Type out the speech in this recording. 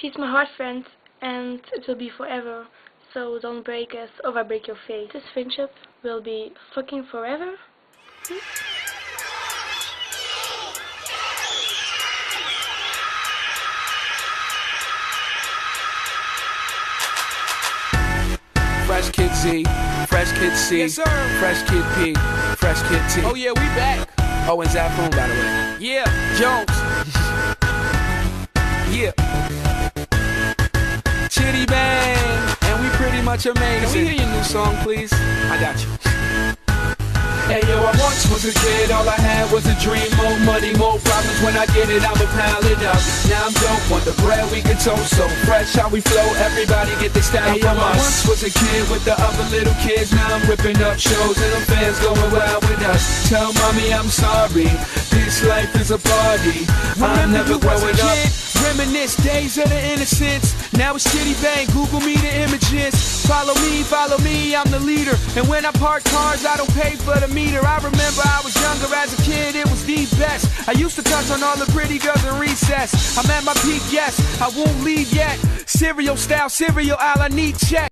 She's my heart friend, and it will be forever. So don't break us, or I break your face. This friendship will be fucking forever. Fresh Kid Z, Fresh Kid C, yes, sir. Fresh Kid P, Fresh Kid T. Oh yeah, we back. Oh, and Zafoon, by the way. Yeah, Jones. Yeah. Chitty Bang, and we pretty much amazing. Can we hear your new song, please? I got you. Hey yo, I once was a kid, all I had was a dream. More money, more problems, when I get it, I'ma pile it up. Now I'm dope, want the bread we can toast. So fresh how we flow, everybody get their style from us. I once was a kid with the other little kids. Now I'm ripping up shows and the fans going wild with us. Tell mommy I'm sorry, this life is a party. I'm never growing up. Reminisce days of the innocence. Now it's Chitty Bang, Google me the images. Follow me, I'm the leader. And when I park cars, I don't pay for the meter. I remember I was younger as a kid, it was the best. I used to touch on all the pretty girls in recess. I'm at my peak, yes, I won't leave yet. Cereal style, cereal aisle, I need check.